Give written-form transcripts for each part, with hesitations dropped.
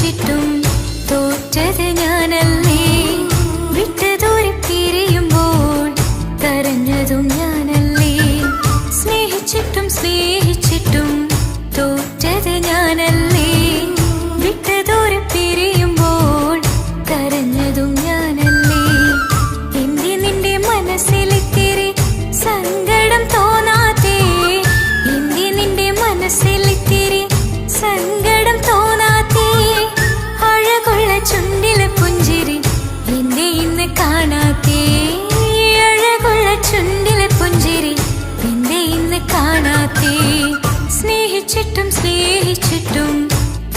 സ്നേഹിച്ചിട്ടും തോറ്റത് ഞാനല്ലേ. വിട്ടുദൂരെ പിരിയുമ്പോൾ കരഞ്ഞതും ഞാനല്ലേ. സ്നേഹിച്ചിട്ടും സ്നേഹിച്ചിട്ടും തോറ്റത് ഞാനല്ലേ. വിട്ടുദൂരെ പിരിയുമ്പോൾ കരഞ്ഞതും ഞാനല്ലേ. എന്തി നിന്റെ മനസ്സിലിത്തിരി സങ്കടം തോന്നാത്തേ? എന്തി നിന്റെ മനസ്സിലിത്തിരി സങ്കടം തോന്നാത്തേ? അഴകുള്ള ചുണ്ടിലെ പുഞ്ചിരി എന്നെ ഇന്ന് കാണാത്തേ? അഴകുള്ള ചുണ്ടിലെ പുഞ്ചിരി എന്നെ ഇന്ന് കാണാത്തേ? സ്നേഹിച്ചിട്ടും സ്നേഹിച്ചിട്ടും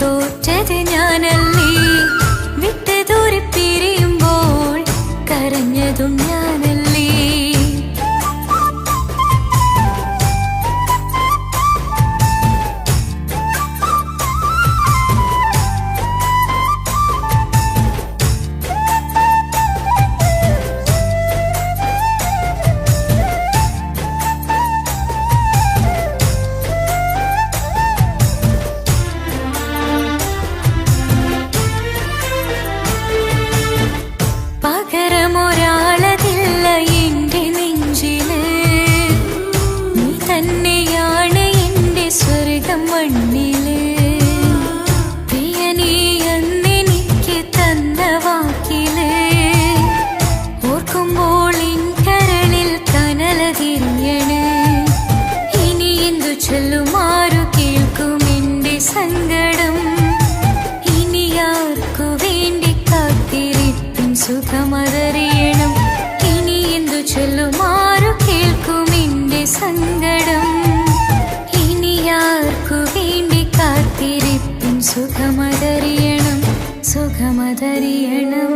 തോറ്റത് ഞാനല്ലേ. വിട്ടുദൂരെ പിരിയുമ്പോൾ കരഞ്ഞതും ഞാനല്ലേ. പകരമൊരാളതില്ല എന്റെ നെഞ്ചില്. നീ തന്നെയാണ് എന്റെ സ്വർഗം മണ്ണില്. പ്രിയനീ അന്നെനിക്ക് തന്ന വാക്കില് ഓർക്കുമ്പോൾ എൻ കരളിൽ കനലതിരിയണ്. ഇനി എന്തു ചൊല്ലുമാരു കേൾക്കും എന്റെ സങ്കടം? ഇനി ആർക്കു വേണ്ടി കാത്തിരിപ്പിൻ സുഖമതറിയണം? ഇനി എന്തു ചൊല്ലുമാരു കേൾക്കും എന്റെ സങ്കടം? ഇനി ആർക്കു വേണ്ടി കാത്തിരിപ്പിൻ സുഖമതറിയണം? സുഖമതറിയണം.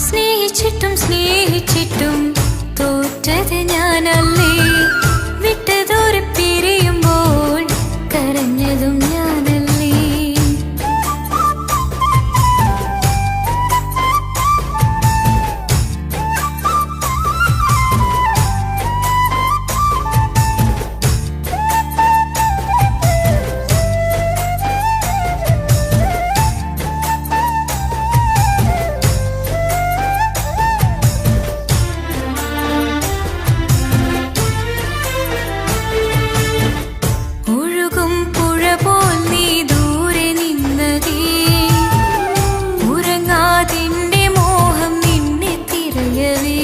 സ്നേഹിച്ചിട്ടും സ്നേഹിച്ചിട്ടും തോറ്റത് ഞാനല്ലേ. വിട്ടുദൂരെ പിരിയുമ്പോൾ കരഞ്ഞതും ഞാനല്ലേ. ഒഴുകും പുഴ പോൽ നീ ദൂരെ നിന്നതേ. ഉറങ്ങാതിന്റെ മോഹം നിന്നെ തിരയവേ.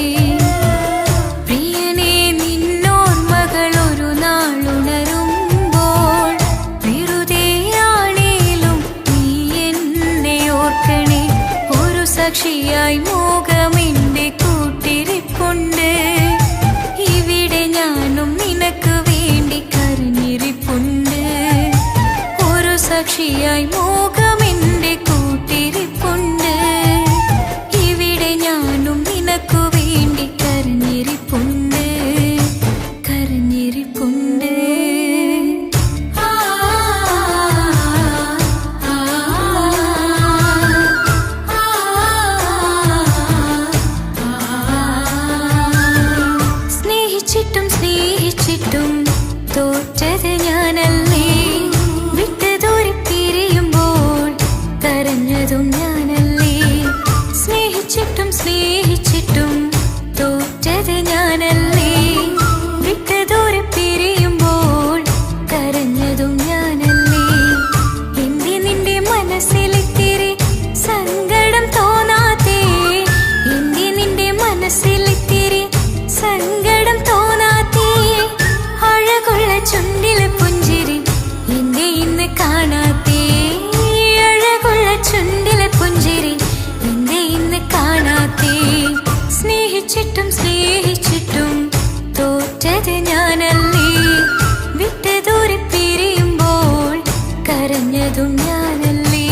പ്രിയനേ നിന്നോർമ്മകൾ ഒരു നാളുണരുമ്പോൾ വെറുതെയാണേലും നീ എന്നെ ഓർക്കണേ. ഒരു സാക്ഷിയായി മോഹമെന്റെ കൂട്ടിരിപ്പുണ്ട്. ഇവിടെ ഞാനും നിനക്ക് വേണ്ടി കരഞ്ഞിരിപ്പുണ്ട്. ഒരു സാക്ഷിയായി മോഹമെന്റെ കൂട്ടിരിപ്പുണ്ട്. ഇവിടെ ഞാനും നിനക്കു വേണ്ടി കരഞ്ഞിരിപ്പുണ്ട്. കരഞ്ഞിരിപ്പുണ്ട്. സ്നേഹിച്ചിട്ടും സ്നേഹിച്ചിട്ടും തോറ്റത് ഞാനല്ലേ. വിട്ടുദൂരെ പിരിയുമ്പോൾ കരഞ്ഞതും ഞാനല്ലേ. സ്നേഹിച്ചിട്ടും സ്നേഹിച്ചിട്ടും തോറ്റത് ഞാനല്ലേ. വിട്ടുദൂരെ പിരിയുമ്പോൾ കരഞ്ഞതും ഞാനല്ലേ. എന്തി നിന്റെ മനസ്സിലിത്തിരി സങ്കടം തോന്നാത്തേ? എന്തി നിന്റെ മനസ്സിലിത്തിരി സങ്കടം തോന്നാത്തേ? അഴകുള്ള ചുണ്ടിലെ പുഞ്ചിരി എന്നെ ഇന്ന് കാണാത്തേ? അഴകുള്ള ചുണ്ടിലെ പുഞ്ചിരി എന്നെ ഇന്ന് കാണാത്തേ? സ്നേഹിച്ചിട്ടും സ്നേഹിച്ചിട്ടും തോറ്റത് ഞാനല്ലേ. വിട്ടുദൂരെ പിരിയുമ്പോൾ കരഞ്ഞതും ഞാനല്ലേ.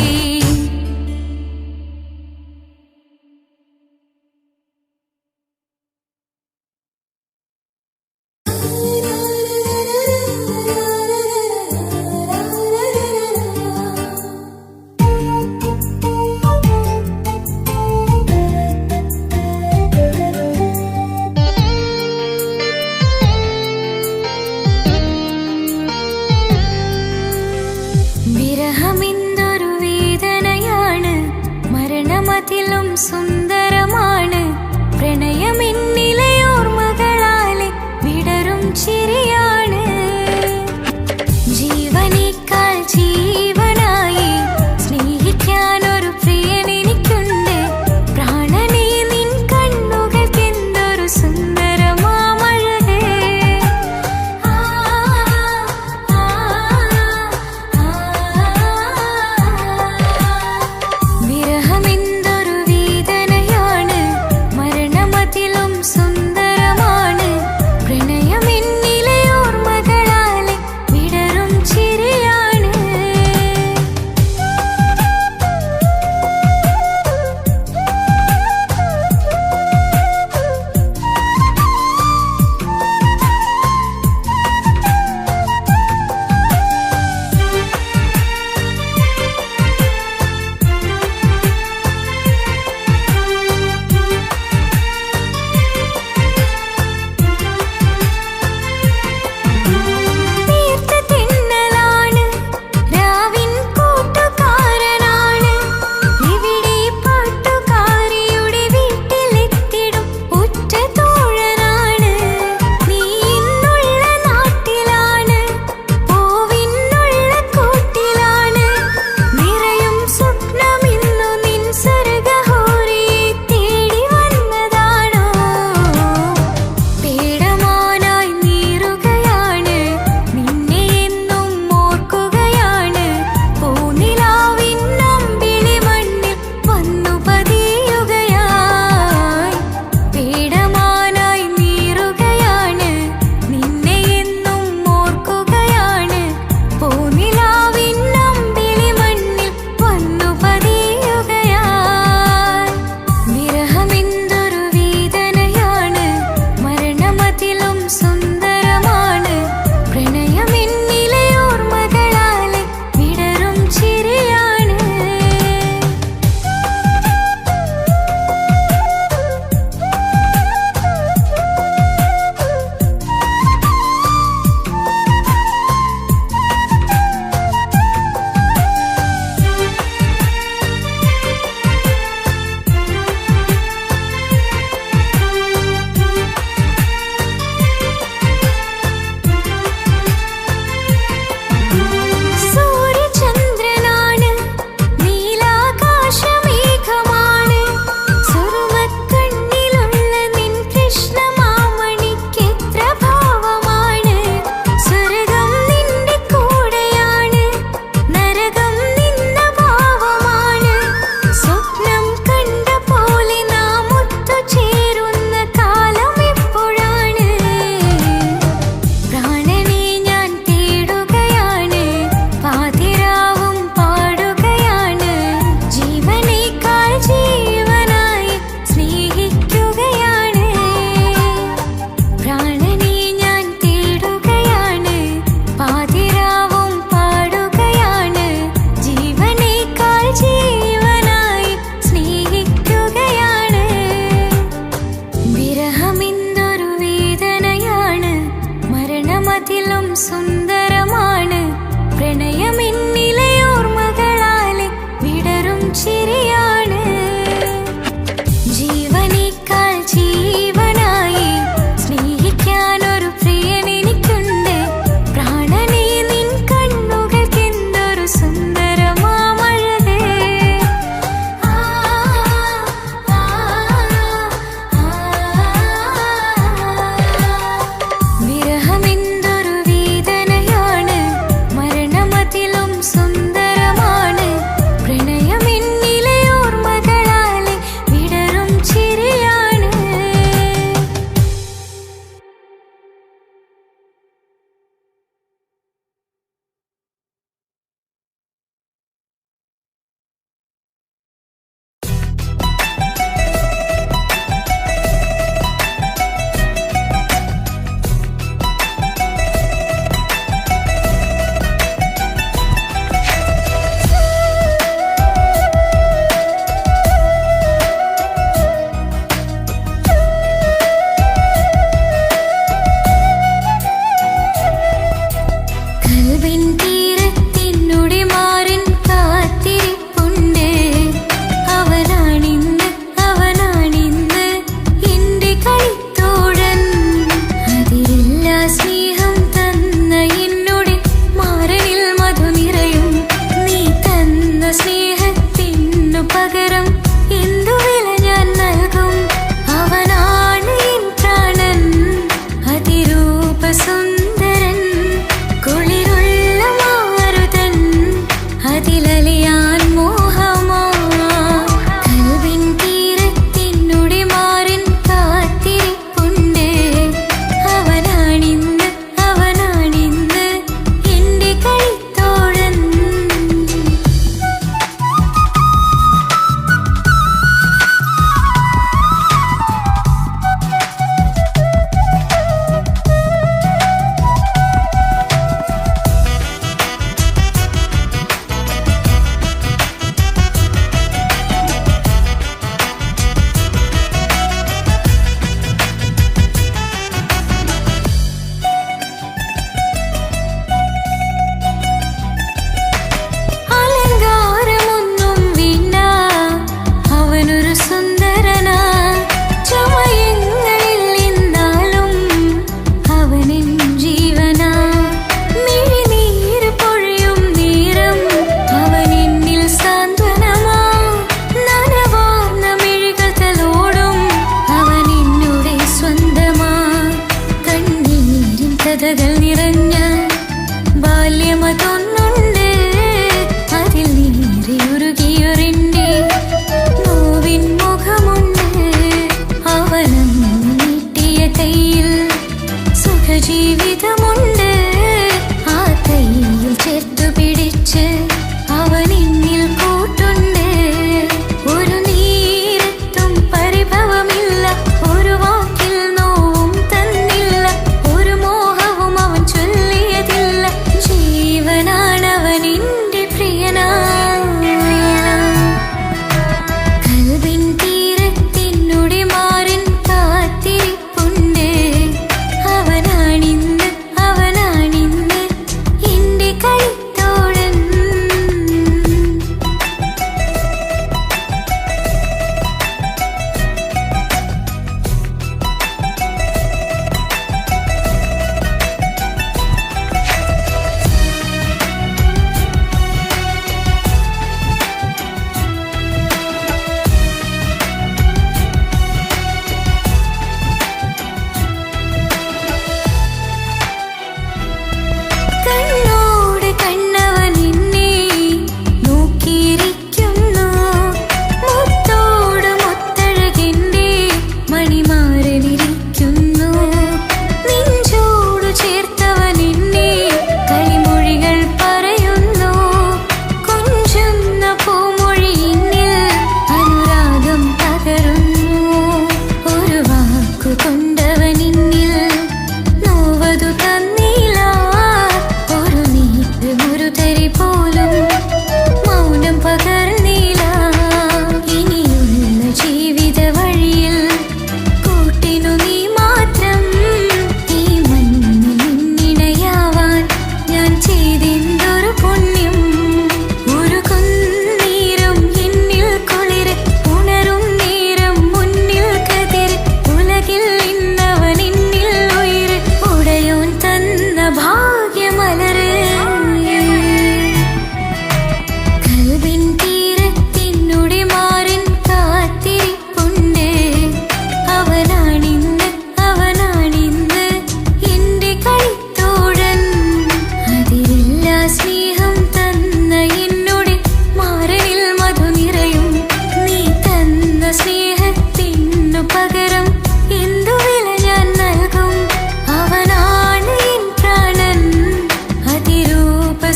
വിരഹമെന്തൊരു വേദനയാണ്, മരണമതിലും സുന്ദരമാണ്. പ്രണയമെന്നിലയോർമകളാലെ വിടരും ചിരിയാണ്. ജീവനേക്കാൾ ജീവനായി സ്നേഹിക്കാനൊരു പ്രിയനെനിക്കുണ്ട്. പ്രാണനേ നിൻ കണ്ണുകൾക്കെന്തൊരു സുന്ദരമാമഴകേ. വിരഹമെന്തൊരു വേദനയാണ്,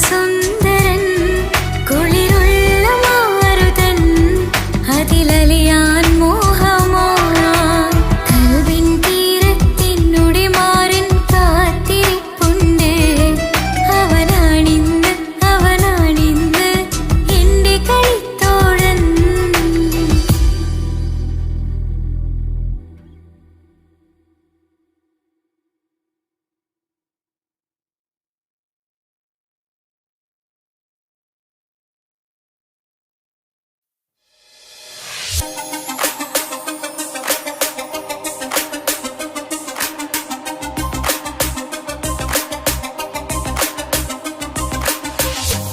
സുന്ദരൻ കുളിരുള്ള മാരുതൻ അതിലലിയാൻ മോഹമോ കൽവിൻ തീരത്തിനുടെ മാറിൻ കാത്തിരിപ്പുണ്ട് അവനാണിന്ന് എന്റെ കളിത്തോഴൻ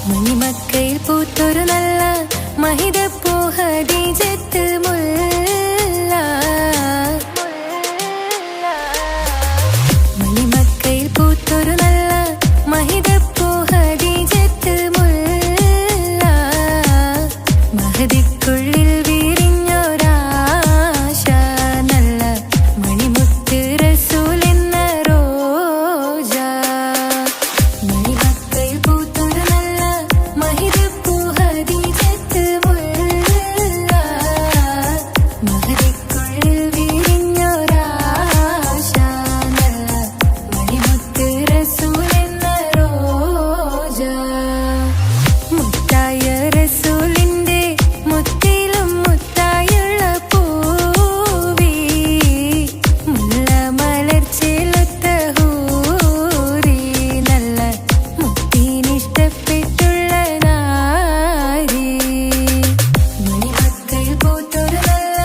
മണിമക്കയിൽ പൂത്തൊരു നല്ല മഹിതപ്പൂ ഹദീജത്ത് മുല്ല മണിമക്കയിൽ പൂത്തൊരു നല്ല മഹിതപ്പൂ ഹദീജത്ത് മുല്ല മഹദിക്കുള്ളിൽ വിരിഞ്ഞൊരാശ നല്ല മണിമുത്ത് റസൂൽ എന്ന റോജ മണിമക്കയിൽ പൂത്തൊരു നല്ല മഹിതപ്പൂ ഹദീജത്ത് മുല്ല മഹദിക്കുള്ളിൽ വിരിഞ്ഞൊരാശ നല്ല മണിമുത്ത് റസൂൽ എന്ന റോജ മുത്തായ റസൂലിന്റെ മുത്തിലും മുത്തായുള്ള പൂവി മുല്ല മലർച്ചയിലൊത്ത ഹൂറി നല്ല മുത്തിനിഷ്ടപ്പെട്ടുള്ള നാരി മണിമക്കയിൽ പൂത്തൊരു നല്ല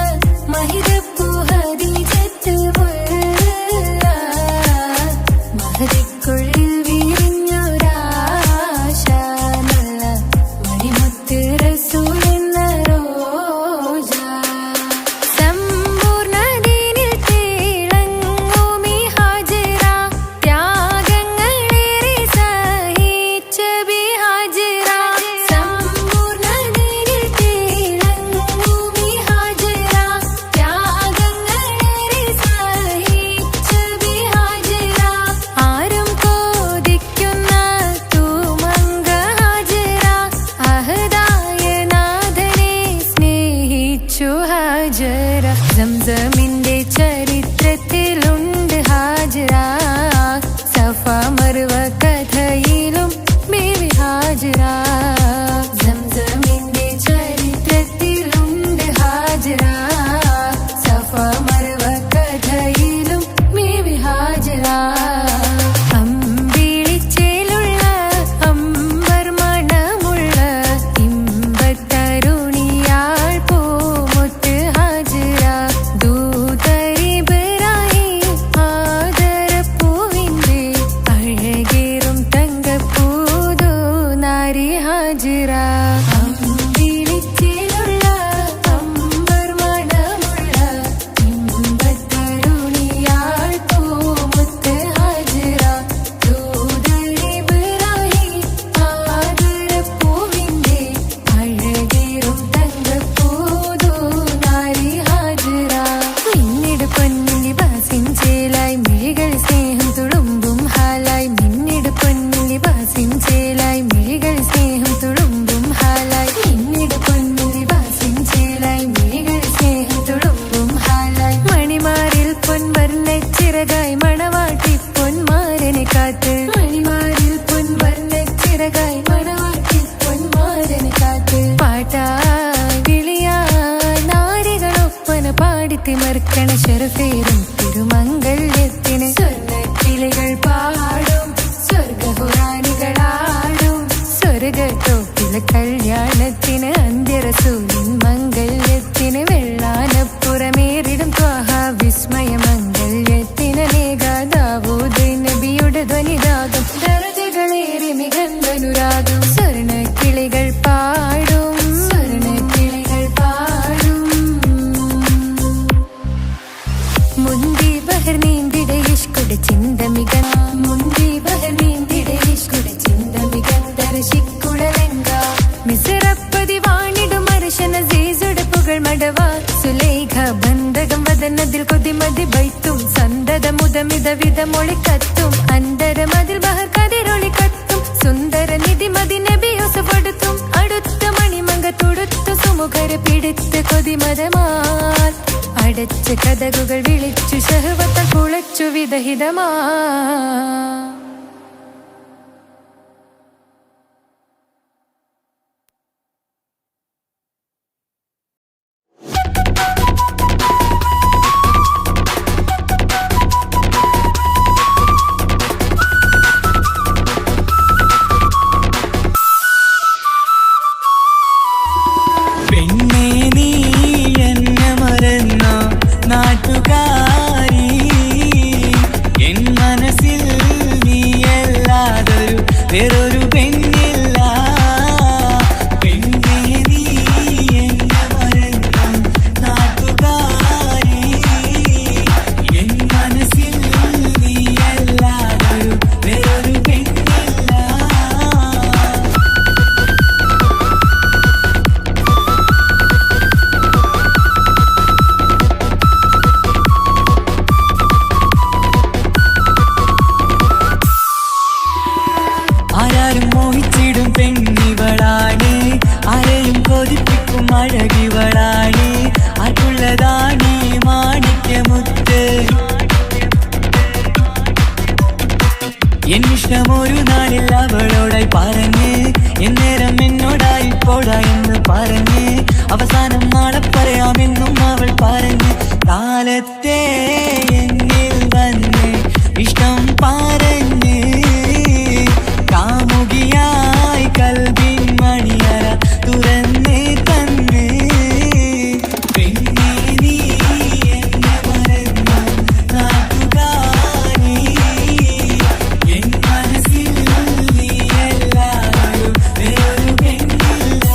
മഹിതപ്പൂ ഹദീജത്ത് മുല്ല മഹദിക്കുള്ളിൽ വിരിഞ്ഞൊരാശ നല്ല മണിമുത്ത് റസൂൽ എന്ന റോജ സമ്പൂർണ്ണ ദീനിൽ തിളങ്ങുമീ ഹാജറ ത്യാഗങ്ങളേറെ സഹിച്ച ബിഹാജറ സമ്പൂർണ്ണ ദീനിൽ തിളങ്ങുമീ ഹാജറ ത്യാഗങ്ങളേറെ സഹിച്ച ബിഹാജറ ആരും കോതിക്കുന്ന തൂമങ്ക ഹാജറ അഹദായ നാഥനെ സ്നേഹിച്ചു ഹാജറ സംസമിന്റെ ചരിത്രത്തിലുണ്ട് ഹാജറ സഫ മർവ കഥയിലും ബീവി ഹാജറ സംസമിന്റെ ചരിത്രത്തിലുണ്ട് ഹാജറ സഫ മർവ കഥയിലും ബീവി ഹാജറ അമ്പിളിച്ചേലുള്ള അമ്പർ മണമുള്ള ഇമ്പത്തരുണിയാൾ പൂമുത്ത് ഹാജറ ദൂതരിബ്രാഹിം ആദരപ്പൂവിന്റെ അഴകേറും തങ്കപ്പൂതു നാരി ഹാജറ അമ്പിളിച്ചേലുള്ള അമ്പർ മണമുള്ള ഇമ്പത്തരുണിയാൾ പൂമുത്ത് ഹാജറ ദൂതരിബ്രാഹിം ആദരപ്പൂവിന്റെ അഴകേറും തങ്കപ്പൂതു നാരി ഹാജറ മിന്നിട് പൊന്നിലി ബാസിൻ ചേലായി മിഴികൾ സ്നേഹം തുളുമ്പും ഹാലായി മിന്നിട് പൊന്നിലി ബാസിൻ ചേലായി മിഴികൾ സ്നേഹം തുളുമ്പും ഹാലായി മിന്നിട് പൊന്നിലി ബാസിൻ ചേലായി മിഴികൾ സ്നേഹം തുളുമ്പും ഹാലായി മണിമാറിൽ പൊൻവർണ്ണ ചിറകായി മണവാട്ടി പൊന്മാരനെ കാത്ത് മണിമാറിൽ പൊൻവർണ്ണ ചിറകായി മണവാട്ടി പൊന്മാരനെ കാത്ത് പാട്ടായി വിളിയായി നാരികളൊപ്പന പാടിത്തിമർക്കണ ശരഫേറും തിരുമംഗല്യത്തിന് സ്വർണ്ണക്കിളികൾ പാടും സ്വർഗപുരാണികളാടും സ്വർഗത്തോപ്പിലെ കല്യാണത്തിന് അന്ത്യറസൂലിൻ മംഗല്യത്തിന് വെള്ളാനപ്പുറമേറിടും ത്വാഹ വിസ്മയ മംഗല്യത്തിന് നേകാദാവൂദ് നബിയുടെ ധ്വനിരാഗം ദരജകളേറെ മികന്തനുരാഗം സ്വർണ്ണക്കിളികൾ പാടും സ്വർണ്ണക്കിളികൾ പാടും മുന്തി ബഹർ നീന്തിടെ ഇഷ്കുടെ ചിന്ത മുന്തി ബഹർ നീന്തിടെ ഇഷ്കുടെ ചിന്ത മികന്തര ശിക്കുളലങ്ക മിസറപ്പതി വാണിടും അർശന സീസുടെ പുകൾ മടവ സുലേഖ ബന്ധകം വദനതിൽ കൊതിമതി ബൈത്തും സന്തത മുതമിത വിധമൊളി കത്തും അന്തരമതിൽ ബഹർ കതിരൊളി കത്തും സുന്ദര നിധി കൊതിമതമാൽ അടച്ച കഥകുകൾ വിളിച്ചു ശഹവത്ത കുളച്ചു വിദഹിതമാ. എന്നിഷ്ടമൊരു നാളിൽ അവളോടായി പറഞ്ഞ് എന്നേരം എന്നോടായി പോടാ എന്ന് പറഞ്ഞ് അവസാനം നാളെ പറയാമെന്നും അവൾ പറഞ്ഞ് കാലത്തെ എന്നിൽ വന്ന് ഇഷ്ടം പറഞ്ഞ് കാമുകിയായി കൽവിൻ മണിയറ തുറന്ന് തന്ന് പിന്നെ നീ എന്നെ മറന്നു നാട്ടുകാരി എൻ മനസ്സിൽ നീ എല്ലാവരും വേറൊരു പെണ്ണില്ല.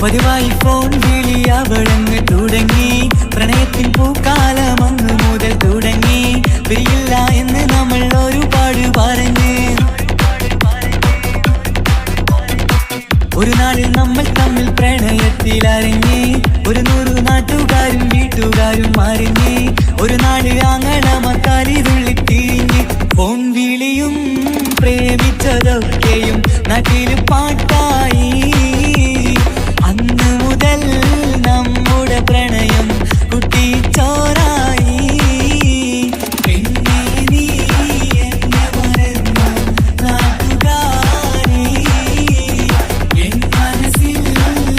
പതിവായി ഫോൺ വിളി അവളങ്ങ് തുടങ്ങി പ്രണയത്തിൻ പൂക്കാലം അന്ന് മുതൽ തുടങ്ങി പിരിയില്ല എന്ന് നമ്മൾ ഒരുപാട് പറഞ്ഞ് ഒരു നാളിൽ നമ്മൾ തമ്മിൽ പ്രണയത്തിൽ അറിഞ്ഞ് 100 നാട്ടുകാരും വീട്ടുകാരും അറിഞ്ഞ് ഒരു നാട് ആങ്ങളമക്കാലിരുള്ളി തിരിഞ്ഞ് ഫോൺ വിളിയും പ്രേമിച്ചതൊക്കെയും നാട്ടിൽ പാട്ടായി. അന്ന് മുതൽ നമ്മുടെ പ്രണയം കുട്ടിച്ചോറായി. പിന്നെ നീ എന്നെ മറന്നു നാട്ടുകാരി എൻ മനസ്സിൽ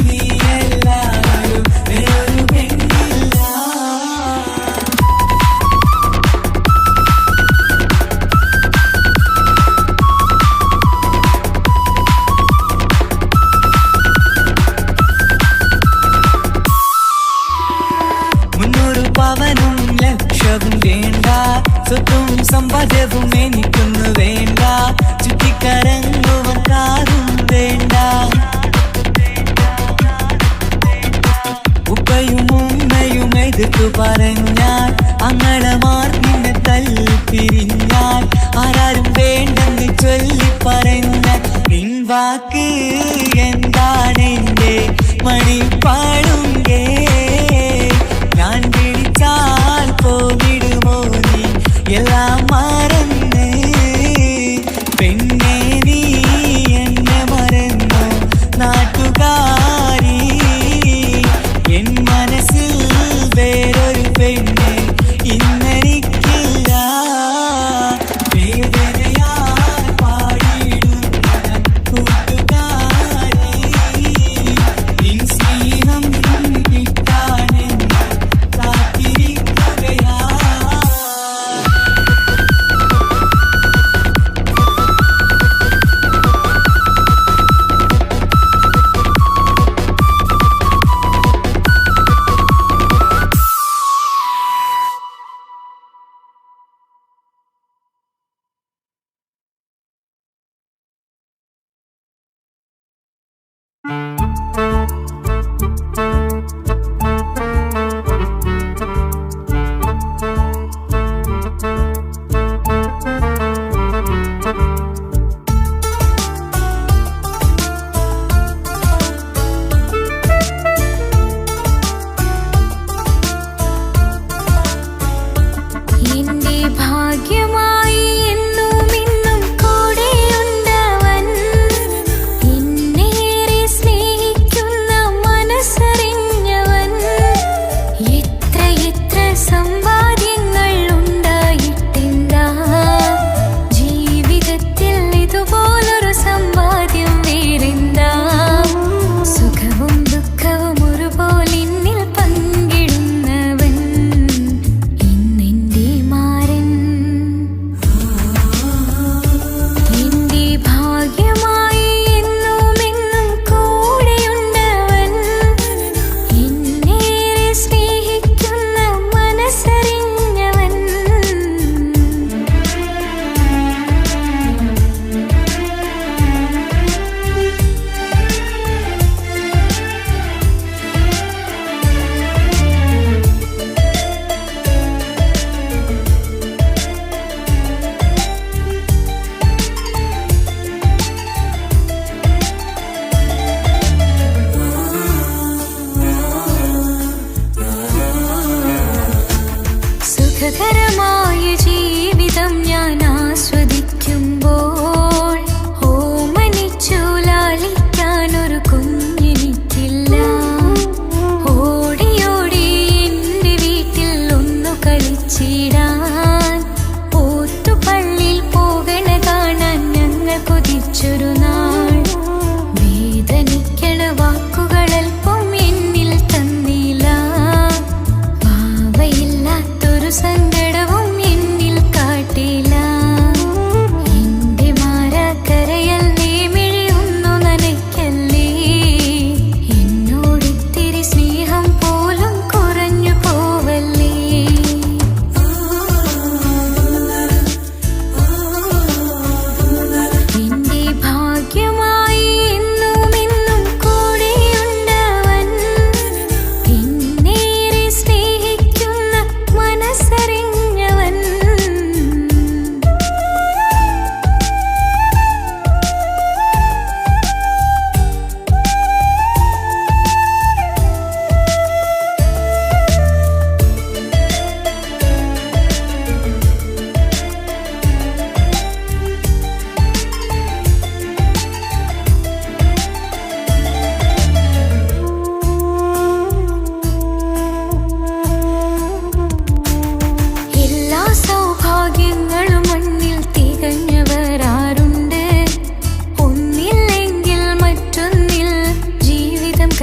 നീ എല്ലാവരും വേറൊരു പെണ്ണില്ല. പവനും ലക്ഷവും വേണ്ട, സ്വത്തും സമ്പാദ്യവും എനിക്കൊന്നു വേണ്ട, ചുറ്റിക്കറങ്ങുവാൻ കാറും വേണ്ട. ഉപ്പയും ഉമ്മയും എതിർത്തു പറഞ്ഞാൽ അങ്ങളമാർ നിന്നെ തല്ലിപ്പിരിഞ്ഞാൽ ആരാരും വേണ്ടെന്ന് ചൊല്ലി പറഞ്ഞാൽ പിൻവാക്ക് എന്താണെന്റെ മണിപ്പാടുങ്കേ ഞാൻ വിളിച്ചാൽ പോവിടുമോ നീ എല്ലാം മറന്ന്. പിന്നെ നീ എന്നെ മറന്നു നാട്ടുകാരി എൻ മനസ്സിൽ വേറൊരു പെണ്ണ് ഇന്നെനിക്കില്ല. വേദനയാൽ പാടിയിടുന്ന കൂട്ടുകാരി നിൻ സ്നേഹം കിട്ടാനെന്ന് കാത്തിരിക്കുകയാ.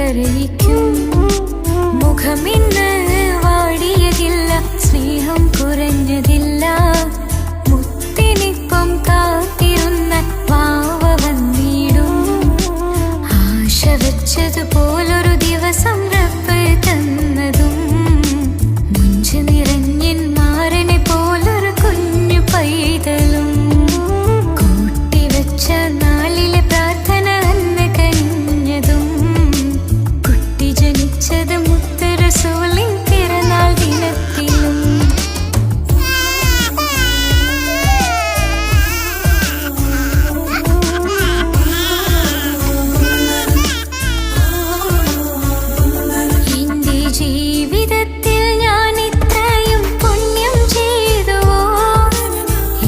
കരയിക്കും. മുഖമിന്ന് വാടിയതില്ല, സ്നേഹം കുറഞ്ഞതില്ല. മുത്തിനിപ്പം കാത്തിരുന്ന വാവ വന്നിടും. ആശ വെച്ചതുപോലൊരു ദിവസം റബ്ബ് തന്നതും, മുഞ്ചു നിറഞ്ഞിൻ മാറിനെ പോലൊരു കുഞ്ഞു പൈതലും. കൂട്ടിവെച്ച നാളിലെ പ്രാർത്ഥന അന്ന് കഴിഞ്ഞതും, കുട്ടി ജനിച്ചത് മുത്ത് റസൂലിൻ പിറന്നാൾ ദിനത്തിലും. എന്റെ ജീവിതത്തിൽ ഞാൻ ഇത്രയും പുണ്യം ചെയ്തുവോ?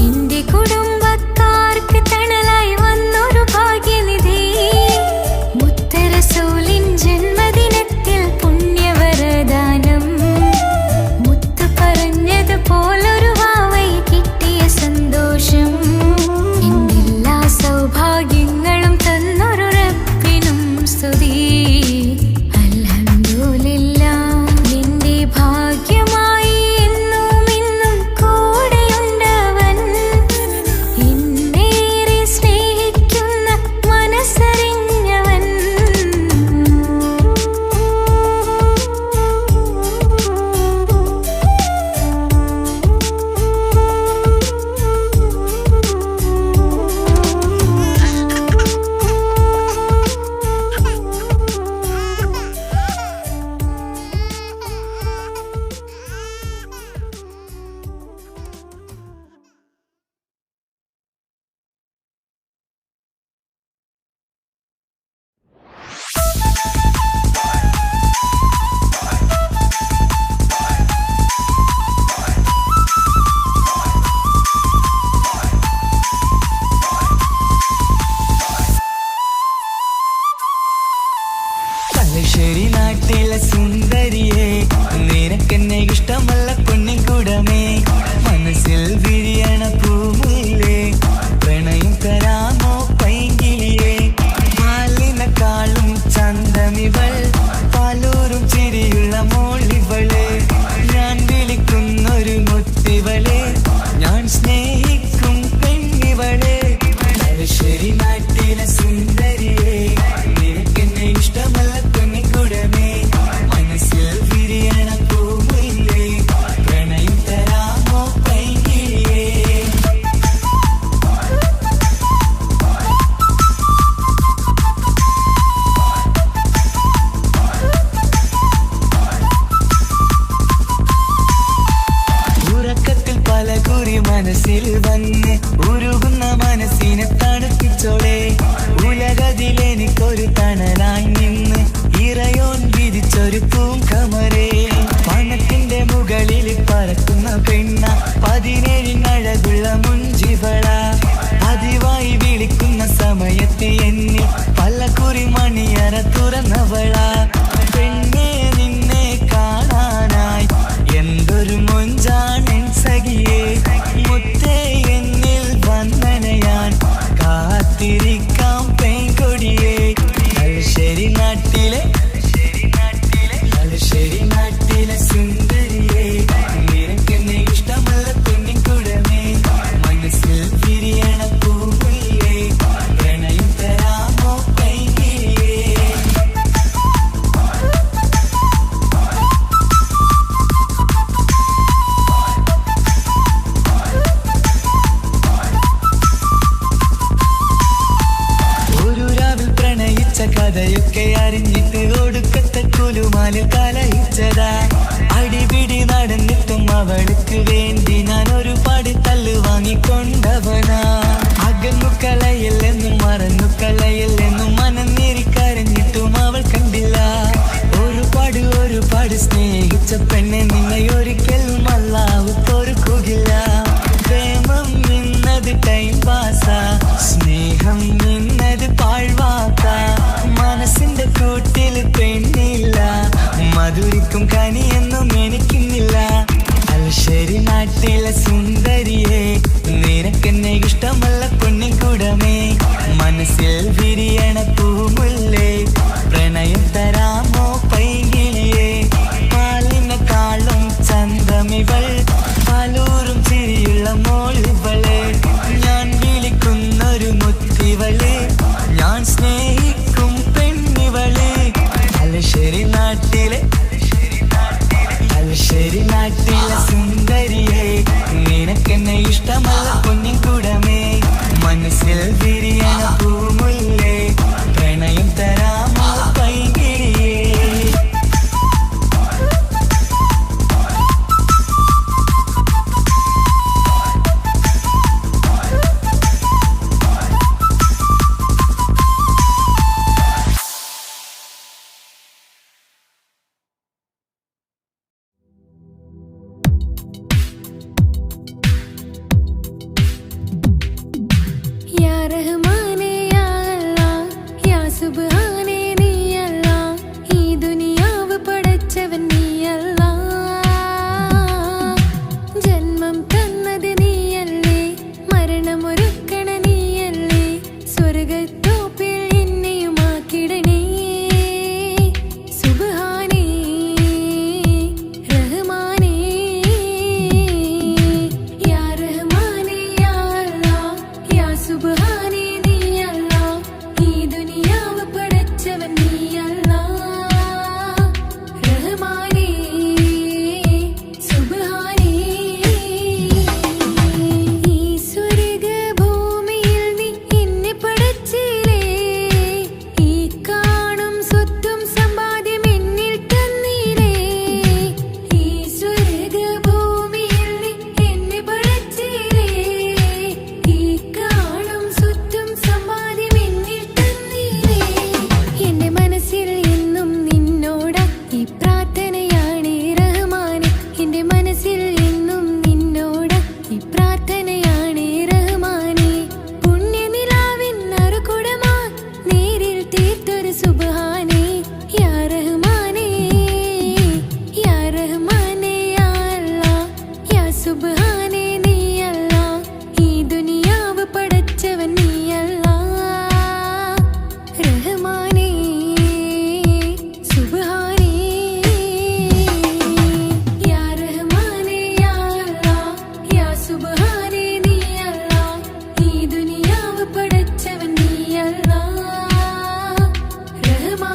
എന്റെ കുടുംബക്കാർക്ക് തണലായി വന്നൊരു ഭാഗ്യനിധി. മുത്ത് റസൂലിൻ ജന്മദിനത്തിൽ പുണ്യവരദാനം. മുത്ത് പറഞ്ഞതുപോലൊരു വാവൈ കിട്ടിയ സന്തോഷം. എന്റെ എല്ലാ സൗഭാഗ്യങ്ങളും തന്നൊരു റബ്ബിനും സ്തുതി. അൽഹംദുലില്ലാഹ്, എന്റെ ഭാഗ്യമായി എന്നും ഇന്നും കൂടെയുണ്ടവൻ. എന്നേറെ സ്നേഹിക്കുന്ന മനസ്സറിഞ്ഞവൻ. തലശ്ശേരി നാട്ടിലെ സുന്ദരിയെ, നിനക്കെന്നെ ഇഷ്ടമല്ല പൊന്നിൻകുടമേ. മനസ്സിൽ വിരിയണ പൂമുല്ലേ, പ്രണയം തരാമോ പൈങ്കിളിയെ. പാലിനെക്കാളും ചന്തമിവൾ, പാലൂരും ചിരിയുള്ള മോളിവളെ. ഞാൻ വിളിക്കുന്നൊരു മുത്തിവളെ, ഞാൻ സ്നേഹിക്കും പെണ്ണിവളെ. തലശ്ശേരി നാട്ടിലെ സുന്ദരിയെ, നിനക്കെന്നെ ഇഷ്ടമല്ല പൊന്നിൻകുടമേ. മനസ്സിൽ വിരിയണ പൂമുല്ലേ, പ്രണയം തരാമോ പൈങ്കിളിയെ. ഉറക്കത്തിൽ പല കുറി മനസ്സിൽ വന്ന് ഉരുകുന്ന മനസ്സിനെ തണുപ്പിച്ചോളെ. ഉലകതിലെനിക്കൊരു തണലായി നിന്ന് ഇറയോൻ വിധിച്ചൊരു പൂങ്കമരേ. പണത്തിന്റെ മുകളിൽ പറക്കുന്ന പെണ്ണ, 17 അഴകുള്ള മുഞ്ചിവള. പതിവായി വിളിക്കുന്ന സമയത്ത് എന്നിൽ പല കുറി മണിയറ തുറന്നവള. പെണ്ണെ നിന്നെ കാണാനായി എന്തൊരു മൊഞ്ചാണെൻ സഖിയേ. മുത്തേ എന്നിൽ വന്ദനയാൻ കാത്തിരിക്കാം പെൺകൊടിയേ. തലശ്ശേരി നാട്ടിലെ സുന്ദരിയെ, നിനക്കെന്നെ ഇഷ്ടമല്ല പൊന്നിൻകുടമേ. മനസ്സിൽ വിരിയണ പൂമുല്ലേ, പ്രണയം തരാമോ പൈങ്കിളിയെ. ഒരു രാവിൽ പ്രണയിച്ച കഥയൊക്കെ അറിഞ്ഞിട്ട് ഒടുക്കത്തെ കുലുമാലിൽ കലയിച്ചതാ. അടിപിടി നടന്നിട്ടും അവൾക്ക് വേണ്ടി ഞാൻ ഒരുപാട് തല്ല് വാങ്ങിക്കൊണ്ടവനാ. അകന്നു കളയില്ലെന്നും മറന്നു കളയില്ലെന്നും മനന്നേറിക്കരഞ്ഞിട്ടും അവൾ കണ്ടില്ല. ഒരുപാട് സ്നേഹിച്ച പെണ്ണെ, നിന്നെ ഒരിക്കലും അല്ലാഹു പൊറുക്കുകയില്ല. പ്രേമം നിന്നത് ടൈം പാസാ, സ്നേഹം നിന്നത് പാഴ്വാക്ക. മനസ്സിന്റെ കൂട്ടിൽ പെണ്ണില്ല, മധുരിക്കും കനിയെന്നും എനിക്കിന്നില്ല. തലശ്ശേരി നാട്ടിലെ സുന്ദരിയെ, നിനക്കെന്നെ ഇഷ്ടമല്ല പൊന്നിൻകുടമേ. മനസ്സിൽ വിരിയണ പൂമുല്ലേ, പ്രണയം തരാ നാട്ടിലെ തലശ്ശേരി നാട്ടിലെ സുന്ദരിയെ നിനക്കെന്നെ ഇഷ്ടമല്ല കുഞ്ഞിക്കുടമേ മനസ്സിൽ വിരിയണ പൂമുല്ലേ പ്രണയം തരാമോ പൈകിരിയേ या रहमाने या अल्लाह या सुബ്ഹാനേ നീ അല്ലാഹ് ഈ ദുനിയാവ് പടച്ചവൻ നീ അല്ലാഹ് ജന്മം തന്നത് നീയല്ലേ മരണമൊരുക്കണ നീയല്ലേ സ്വർഗ്ഗത്തോപ്പിൽ എന്നെയുമാക്കിടണേ സുബ്ഹാനേ റഹ്മാനേ യാ റഹ്മാനേ യാ അല്ലാഹ് യാ സുബ്ഹാനേ നീ അല്ലാഹ് ഈ ദുനിയാവ് പടച്ചവൻ നീ അല്ലാഹ് റഹ്മാനേ സുബ്ഹാനേ ഈ സ്വർഗ്ഗഭൂമിയിൽ നീ എന്നെ പടച്ചില്ലേ ഈ കാണും സ്വത്തും സമ്പാദ്യം എന്നിൽ തന്നില്ലേ ഈ സ്വർഗ്ഗഭൂമിയിൽ നീ എന്നെ പടച്ചില്ലേ ഈ കാണും സ്വത്തും സമ്പാദ്യം എന്നിൽ തന്നില്ലേ എന്റെ മനസ്സിൽ എന്നും നിന്നോട് ഈ പ്രാർത്ഥനയാണ് റഹ്മാനേ എന്റെ മനസ്സിൽ എന്നും നിന്നോട് ഈ പ്രാർത്ഥനയാണ് റഹ്മാനേ പുണ്യനിലാവിൻ നറുകുടമാ നേരിൽ തീർത്തൊരു സുബ്ഹാനേ യാ റഹ്മാനേ യാ റഹ്മാനേ യാ അല്ലാഹ് യാ സുബ്ഹാനേ നീ അല്ലാഹ് ഈ ദുനിയാവ് പടച്ചവൻ നീ അല്ലാഹ് റഹ്മാനേ സുബ്ഹാനേ യാ റഹ്മാനേ യാ അല്ലാഹ് യാ സുബ്ഹാനേ നീ അല്ലാഹ് ഈ ദുനിയാവ് പടച്ചവൻ നീ അല്ലാഹ് റഹ്മാനേ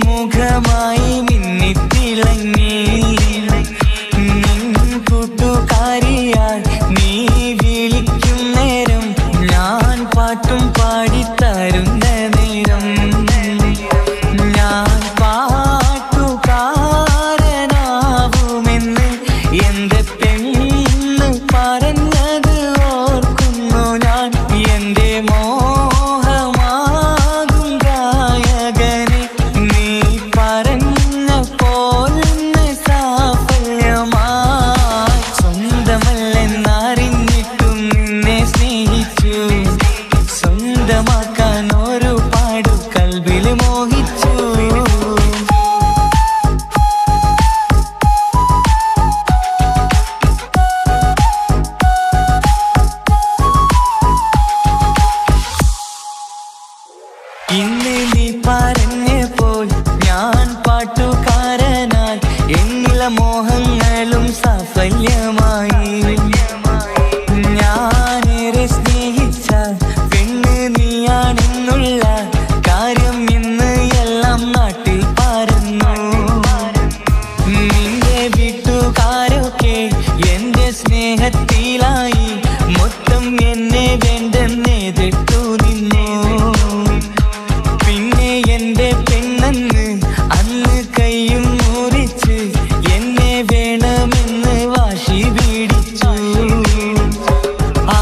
മുഖമായി മിന്നിത്തിളങ്ങി നിൻ കൂട്ടുകാരിയായി നീ വിളിക്കും നേരം ഞാൻ പാട്ടും പാടിത്തരുന്ന നേരം ഞാൻ പാട്ടുകാരനാവുമെന്ന് എന്റെ പെണ്ണ് പറഞ്ഞത് ഓർക്കുന്നു ഞാൻ. എന്റെ മോഹമാകും ഗായകനെ നീ പറഞ്ഞ പോലെന്ന് സാഫല്യമായി സ്വന്തമല്ലെന്നറിഞ്ഞിട്ടും നിന്നെ സ്നേഹിച്ചു സ്വന്തമാക്കാൻ ഒരുപാട് കൽബില് മോഹിച്ചു. ഇന്ന് നീ പറഞ്ഞപ്പോൾ ഞാൻ പാട്ടുകാരനായി എന്നില മോഹങ്ങളും സാഫല്യമായി. ഞാനേറെ സ്നേഹിച്ച പെണ്ണ് നീയാണെന്നുള്ള കാര്യം ഇന്ന് എല്ലാം നാട്ടിൽ പരന്നു. നിന്റെ വീട്ടുകാരൊക്കെ എന്റെ സ്നേഹത്തിലായി മൊത്തം എന്നെ വേണ്ടെന്നെതിർത്തു നിന്നു. പിന്നെ എന്റെ പെണ്ണെന്ന് അന്ന് കൈയും മുറിച്ച് എന്നെ വേണമെന്ന് വാശി പിടിച്ചു. ആ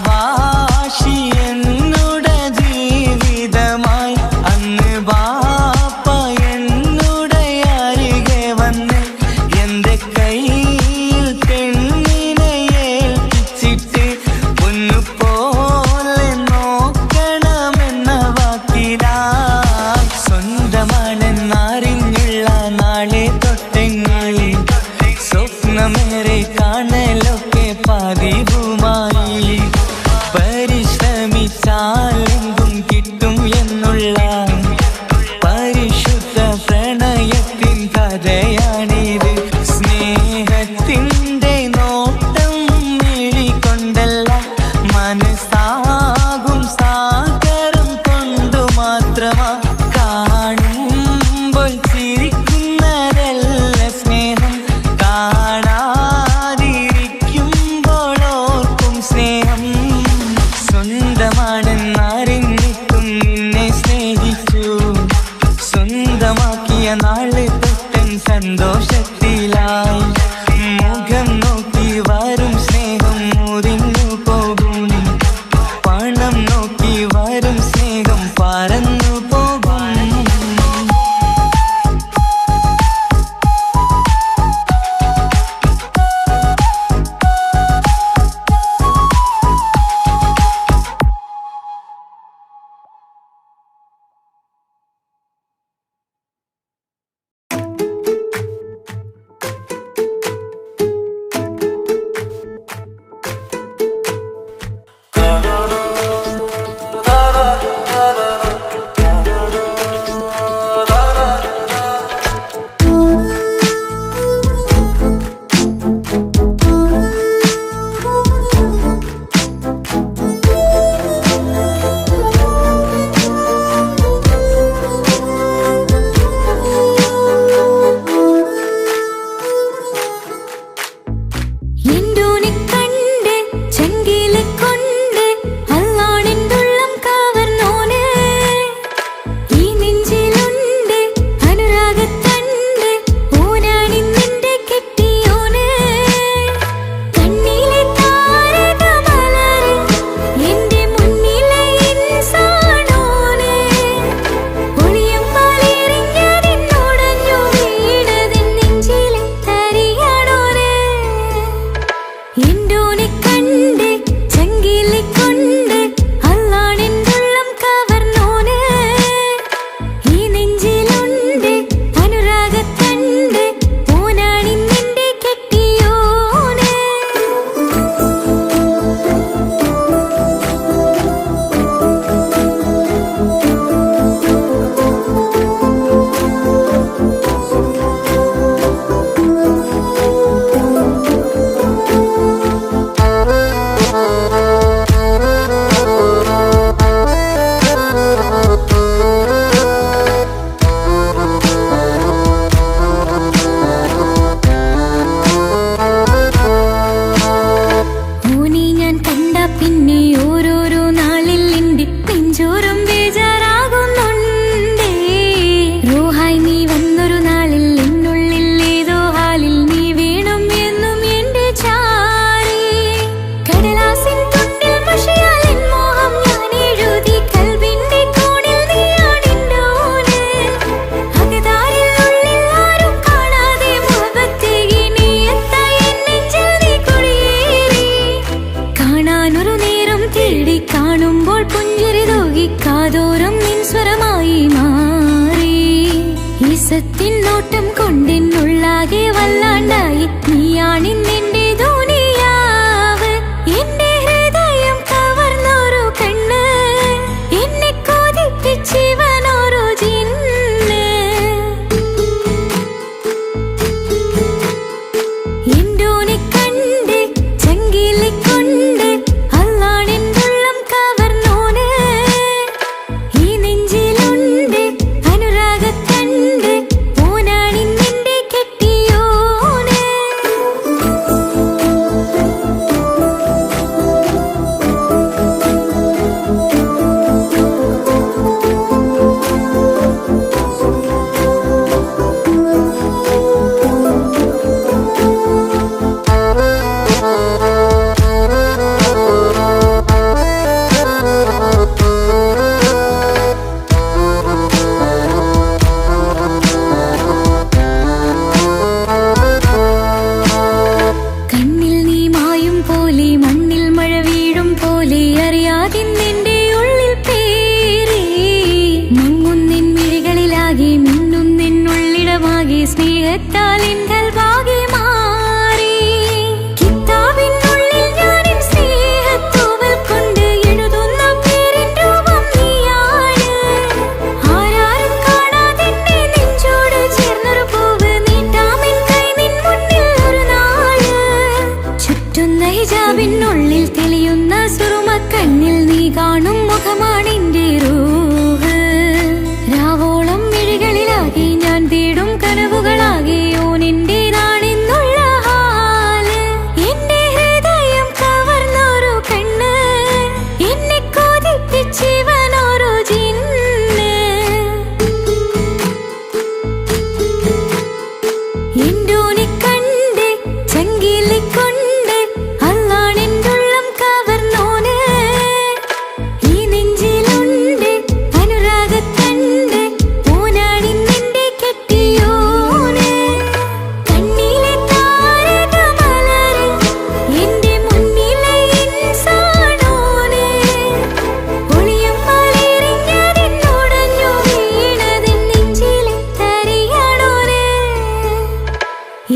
വാശി എന്നുടെ ജീവിതമായി. അന്ന് ബാപ്പ എന്നുടെ അരികെ വന്ന് എന്റെ കയ്യിൽ പെണ്ണിനെ ഏൽപ്പിച്ചിട്ട് പൊന്നുപോലെ നോക്കണമെന്ന വാക്കിലായി സ്വന്തമാണെന്നറിഞ്ഞുള്ള നാളെ തൊട്ടെങ്ങളിൽ സ്വപ്നമേറെ കാണലൊക്കെ പതിവുമായി. പരിശ്രമിച്ചാലെങ്കും കിട്ടും എന്നുള്ള പരിശുദ്ധ പ്രണയത്തിൻ കഥയാണിത്. സ്നേഹത്തിൻ്റെ നോട്ടം മിഴികൊണ്ടല്ല മനസ്സാകും സാഗരം കൊണ്ടു മാത്രമാ. കാണുമ്പോൾ ചിരിക്കുന്നതല്ല സ്നേഹം കാണാതിരിക്കുമ്പോൾ ഓർക്കും സ്നേഹം. സ്വന്തമാണെന്നറിഞ്ഞിട്ടും നിന്നെ സ്നേഹിച്ചു സ്വന്തമാക്കിയ നാള് തൊട്ടൻ സന്തോഷത്തിലായി. മുഖം നോക്കി വരും സ്നേഹം മുറിഞ്ഞു പോകും. പണം നോക്കി വരും സ്നേഹം പറന്നു പോകും. നേസത്തിൻ നോട്ടം കൊണ്ടെന്നുള്ളാകെ വല്ലാണ്ടായി. നീയാണിന്നെന്റെ ദുനിയാവ്, എന്റെ ഹൃദയം കവർന്നൊരു കണ്ണ്, എന്നെ കൊതിപ്പിച്ചിവനൊരു ജിന്ന്. എന്തോനെ കണ്ട് ചങ്കിലിക്കൊണ്ട് അല്ലാണെന്നുള്ളം കവർന്നോന്. ഈ നെഞ്ചിലുണ്ട് അനുരാഗത്തണ്ട്, ഓനാണിന്നെന്റെ കെട്ടിയോന്. കണ്ണിൽ നീ മായും പോലെ, മണ്ണിൽ മഴ വീഴും പോലെ, അറിയാതിന്നെന്റെ ഉള്ളിൽ പേറി. മങ്ങുന്നിൻ മിഴികളിലാകെ, മിന്നുന്നിന്നുള്ളിടമാകെ, സ്നേഹത്താൽ എന്തൽവാകെ മാറി. കിതാബിനുള്ളിൽ ഞാനിൻ സ്നേഹത്തൂവൽ കൊണ്ട് എഴുതുന്ന പേരിൻ രൂപം നീയാണ്. ആരാരും കാണാതെന്നെ നെഞ്ചോട് ചേർന്നൊരു പൂവ് നീട്ടാമെൻ കൈ നിൻ മുന്നിൽ ഒരു നാള്. ചുറ്റുന്ന ഹിജാബിനുള്ളിൽ തെളിയുന്ന സുറുമക്കണ്ണിൽ നീ കാണും മുഖമാണെന്റെ റൂഹ്. രാവോളം മിഴികളിലാകെ ഞാൻ തേടും കനവുകളാകെ, ഓനെന്റേതാണെന്നുള്ള ഹാല്. എന്റെ ഹൃദയം കവർന്നൊരു കണ്ണ്, എന്നെ കൊതിപ്പിച്ചിവനൊരു ജിന്ന്. എന്തോനെ കണ്ട് ചങ്കിലിക്കൊണ്ട് അല്ലാണെന്നുള്ളം കവർന്നോന്. ഈ നെഞ്ചിലുണ്ട് അനുരാഗത്തണ്ട്, ഓനാണിന്നെന്റെ കെട്ടിയോന്. കണ്ണിലെ താരകമലര്, എന്റെ മുന്നിലെ ഇൻസാനോന്. ഒളിയമ്മാലെറിഞ്ഞതെന്നുടഞ്ഞു വീണതിൻ നെഞ്ചിലെ തരിയാണോന്.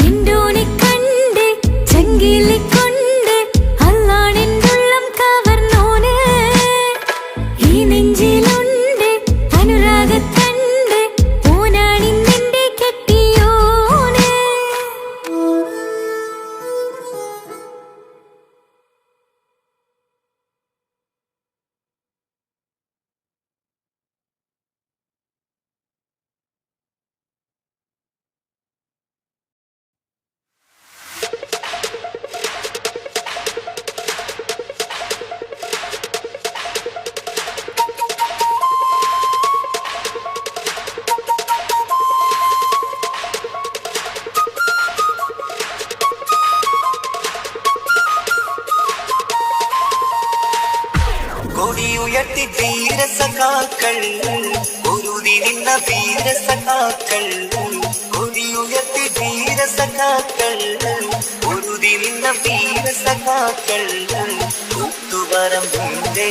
എന്തോനെ കണ്ട് ചങ്കിലിക്കൊണ്ട് അല്ലാണെന്നുള്ളം കവർന്നോന്. ഈ നെഞ്ചിലുണ്ട് അനുരാഗത്തണ്ട്, ഓനാണിന്നെന്റെ കെട്ടിയോന്. കൊടിയുയർത്തി ധീരസഖാക്കൾ, പൊരുതി നിന്ന വീരസഖാക്കൾ. കൊടിയുയർത്തി ധീരസഖാക്കൾ, പൊരുതി നിന്ന വീരസഖാക്കൾ. കൂത്തുപറമ്പിന്റെ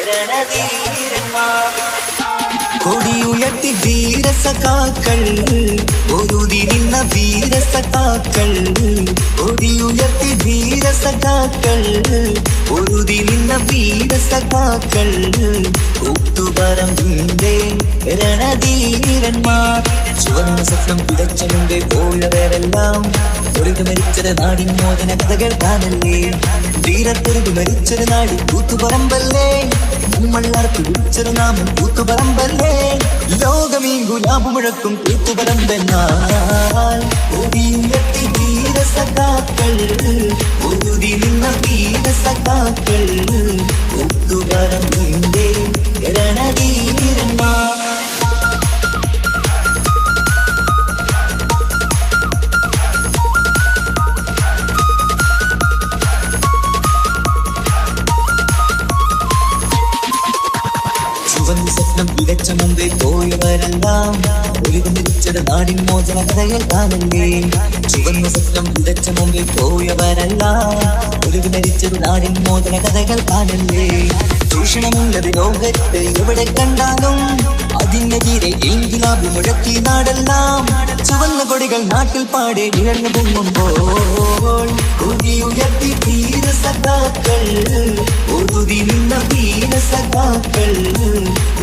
രണധീരന്മാർ. കൊടിയുയർത്തി ധീരസഖാക്കൾ, പൊരുതി നിന്ന വീരസഖാക്കൾ. കൊടിയുയർത്തി ധീരസഖാക്കൾ, പൊരുതി നിന്ന വീരസഖാക്കൾ. കൂത്തുപറമ്പിന്റെ രണധീരന്മാർ. ചുവന്ന സ്വപ്നം വിതച്ച മുമ്പേ പോയവരെല്ലാം തൊഴുതു മരിച്ചത് നാടിൻ മോചന കഥകൾ കാണല്ലേ. ധീരത്തൊരുതു മരിച്ചൊരു നാടി കൂത്തുപറമ്പല്ലേ. നമ്മൾ അർപ്പി വിളിച്ചൊരു നാമം കൂത്തുപറമ്പല്ലേ. ലോകമീ ഗുലാബ് മുഴക്കും കൂത്തുപറമ്പെന്നാൽ. കൊടിയുയർത്തി ധീരസഖാക്കൾ, പൊരുതി നിന്ന വീരസഖാക്കൾ. കൂത്തുപറമ്പിന്റെ രണധീരന്മാർ. ചുവന്ന സ്വപ്നം വിതച്ച മുമ്പേ പോയവരെല്ലാം ഒഴുകി മരിച്ചത് നാടിൻ മോചന കഥകൾ കാണല്ലേ. ചുവന്ന സ്വപ്നം വിതച്ച മുമ്പേ പോയവരെല്ലാം ഒഴുകി മരിച്ചത് നാടിൻ മോചന കഥകൾ കാണല്ലേ. ചൂഷണമുള്ളത് ലോകത്ത് എവിടെ കണ്ടാലും അതിനെതിരെ ഇൻകിലാബ് മുഴക്കി നാടെല്ലാം. ചുവന്ന കൊടികൾ നാട്ടിൽ പാടെ നിഴഞ്ഞു പൊങ്ങുമ്പോൾ ഉയർത്തി ധീരസഖാക്കൾ, ഒതുതി നിന്ന ധീരസഖാക്കൾ,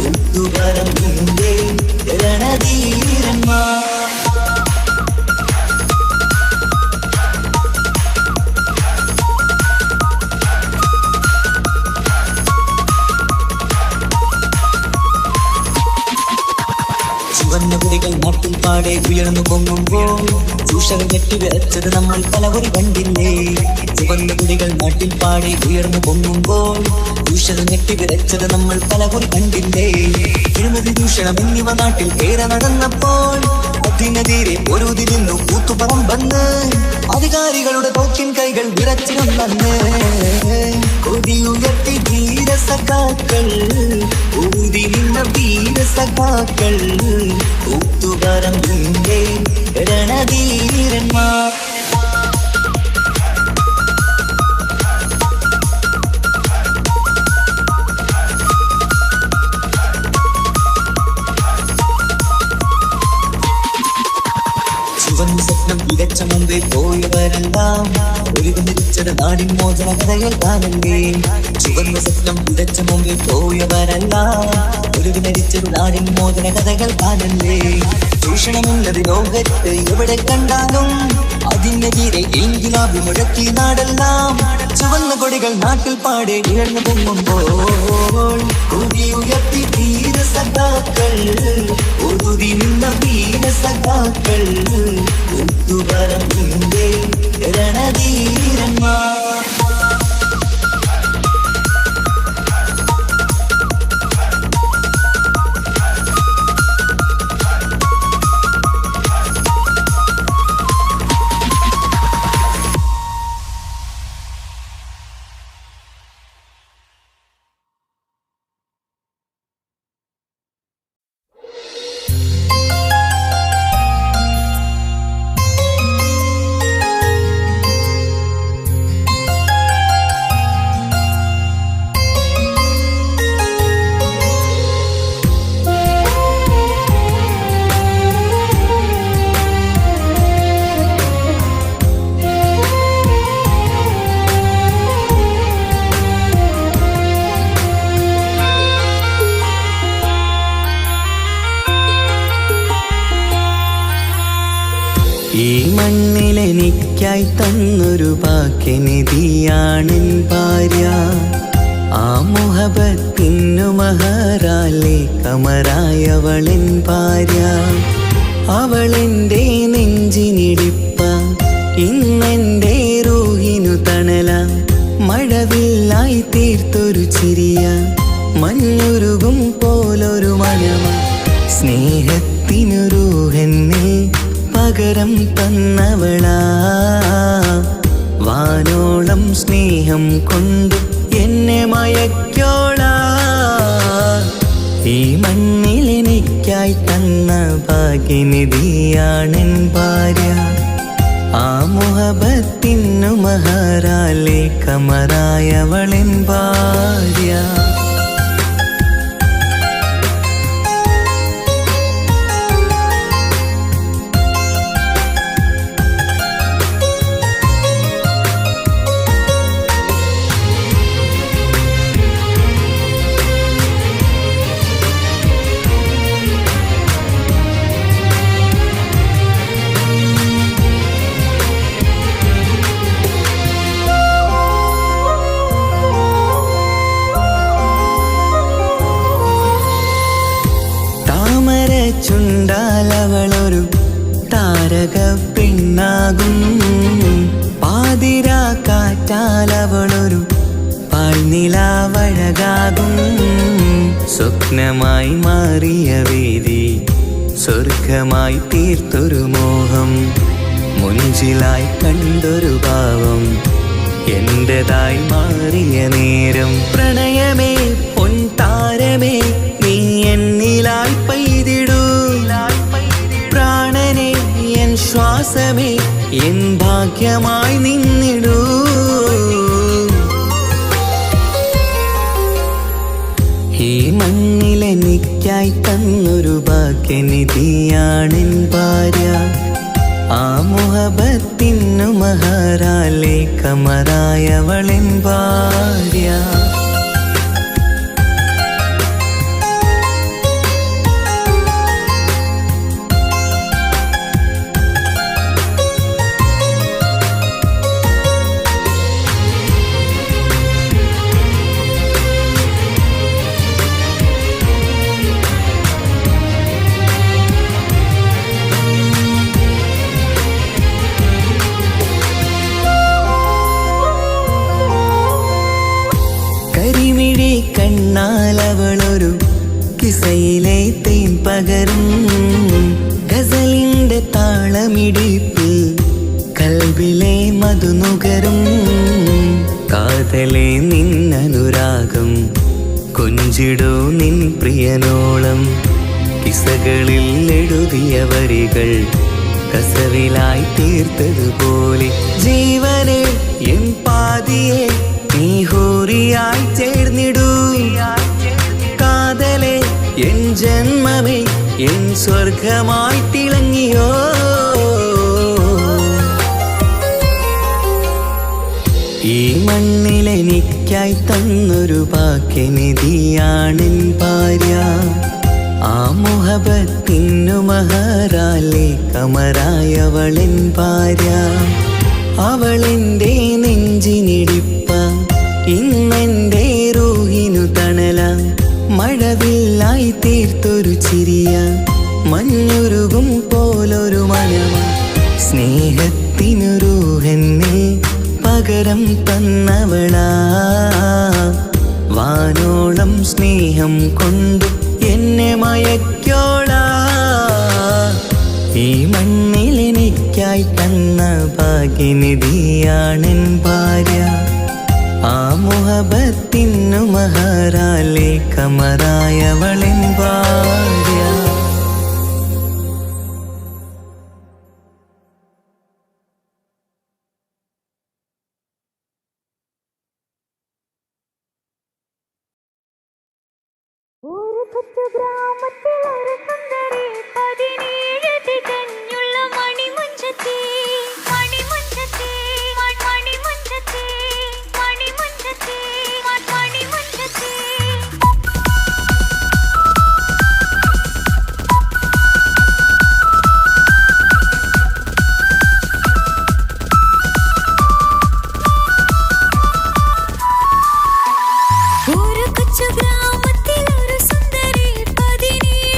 ഒത്തുപറമ്പിന്റെ രണധീരന്മാർ. ചുവന്ന കൊടികൾ നാട്ടിൽ പാടെ ഉയർന്നു പൊങ്ങുമ്പോൾ ചൂഷകർ ഞെട്ടിവിറച്ചത് നമ്മൾ പലകുറി കണ്ടില്ലേ. ചുവന്ന കൊടികൾ നാട്ടിൽ പാടെ ഉയർന്നു പൊങ്ങുമ്പോൾ ചൂഷകർ ഞെട്ടിവിറച്ചത് നമ്മൾ പലകുറി കണ്ടില്ലേ. അഴിമതി ചൂഷണം എന്നിവ നാട്ടിൽ ഏറെ നടന്നപ്പോൾ അതിനെതിരെ പൊരുതിരുന്നു കൂത്തുപറമ്പെന്ന്. അധികാരികളുടെ തോക്കിൻ കൈകൾ വിറച്ചിരുന്നെന്ന്. കൊടിയുയർത്തി ധീരസഖാക്കൾ, ഊതി നിന്ന വീരസഖാക്കൾ, കൂത്തുപറമ്പിന്റെ രണധീരന്മാർ. ചുവന്ന സ്വപ്നം വിതച്ച മുമ്പേ പോയവരെല്ലാം ഒരുമിച്ചത് നാടിൻ മോചന കഥകൾ കാണല്ലേ. ചുവന്ന സ്വപ്നം വിതച്ച മുമ്പേ പോയവരെല്ലാം ഒരുമിച്ചത് നാടിൻ മോചന കഥകൾ കാണല്ലേ. ചൂഷണമുള്ളത് ലോകത്ത് എവിടെ കണ്ടാലും അതിനെതിരെ ഇൻകിലാബ് മുഴക്കി നാടെല്ലാം. ചുവന്ന കൊടികൾ നാട്ടിൽ പാടെ നിഴഞ്ഞു പൊങ്ങുമ്പോൾ ഉയർത്തി ധീരസഖാക്കൾ, ഒതുതി നിന്ന വീരസഖാക്കൾ, ഒത്തുപറമ്പിന്റെ രണധീരന്മാർ. ഈ മണ്ണിലെനിക്കായി തന്നൊരു ഭാഗ്യനിധിയാണെൻ ഭാര്യ. ആ മുഹബത്തിനു മഹറാലെ കമറായവളെൻ ഭാര്യ. അവളെൻ്റെ നെഞ്ചിനിടിപ്പ, ഇന്നെൻ്റെ റൂഹിനു തണല. മഴവില്ലായി തീർത്തൊരു ചിരിയ, മഞ്ഞുരുകും പോലൊരു മനമ. സ്നേഹത്തിനു റൂഹെന്നെ പകരം തന്നവളാ. വാനോളം സ്നേഹം കൊണ്ട് എന്നെ മയക്കോളാ. ഈ മണ്ണിലെനിക്കായി തന്ന ഭാഗ്യനിധിയാണെൻ ഭാര്യ. ആ മുഹബത്തിനു മഹറാലെ കമറായവളെൻ ഭാര്യ. ചുണ്ടാലവളൊരു താരക പെണ്ണാകും. പാതിരാ കാറ്റാലവളൊരു പാൽനിലാവഴകാകും. സ്വപ്നമായി മാറിയ വേദി സ്വർഗമായി തീർത്തൊരു മോഹം. മുഞ്ചിലായി കണ്ടൊരു ഭാവം എന്റേതായി മാറിയ നേരം. പ്രണയമേ പൊൻതാരമേ നീ എന്നിലായി പെയ്തിടൂ. പ്രാണനെ എൻ ശ്വാസമേ എൻ ഭാഗ്യമായി നിന്നിടൂ. ഈ മണ്ണിലെനിക്ക് എനിക്കായി തന്നൊരു ഭാഗ്യനിധിയാണെൻ ഭാര്യ. ആ മുഹബത്തിനു മഹറാലെ കമറായവളെൻ ഭാര്യ. കരിമിഴി കണ്ണാലവളൊരു കിസയിലെ തേൻ പകരും. ഗസലിന്റെ താളമിടിപ്പിൽ കൽബിലെ മധുനുകരും. കാതലെ നിന്നനുരാഗം കൊഞ്ചിടൂ നിൻ പ്രിയനോളം. കിസകളിൽ എഴുതിയ വരികൾ കസവിലായി തീർത്തതുപോലെ ജീവനെ എൻ പാതിയെ നീ ഹൂറിയായി ചേർന്നിടൂ. കാതലെ എൻ ജന്മമേ എൻ സ്വർഗമായി തിളങ്ങിയോ. ഈ മണ്ണിലെനിക്കായി തന്നൊരു ഭാഗ്യനിധിയാണെൻ ഭാര്യ. ആ മുഹബത്തിനു മഹറാലെ കമറായവളെൻ ഭാര്യ. അവളെന്റെ നെഞ്ചിനിടിപ്പ, ഇന്നെന്റെ റൂഹിനു തണല. മഴവില്ലായി തീർത്തൊരു ചിരിയ, മഞ്ഞുരുകും പോലൊരു മനമ. സ്നേഹത്തിനു റൂഹെന്നെ പകരം തന്നവളാ. വാനോളം സ്നേഹം കൊണ്ടു എന്നെ മയക്കോളാ. ഈ മണ്ണിലെനിക്കായി തന്ന ഭാഗ്യനിധിയാണെൻ ഭാര്യ. ആ മുഹബത്തിനു മഹറാലെ കമറായവളെൻ ഭാര്യ. ഒരു കൊച്ചു ഗ്രാമത്തിൽ ഒരു സുന്ദരി 17 തികഞ്ഞുള്ള മണിമുഞ്ചത്തി മണിമുഞ്ചത്തി മണിമുഞ്ചത്തി മണിമുഞ്ചത്തി മണിമുഞ്ചത്തി. ഒരു കൊച്ചു ഗ്രാമത്തിൽ ഒരു സുന്ദരി 17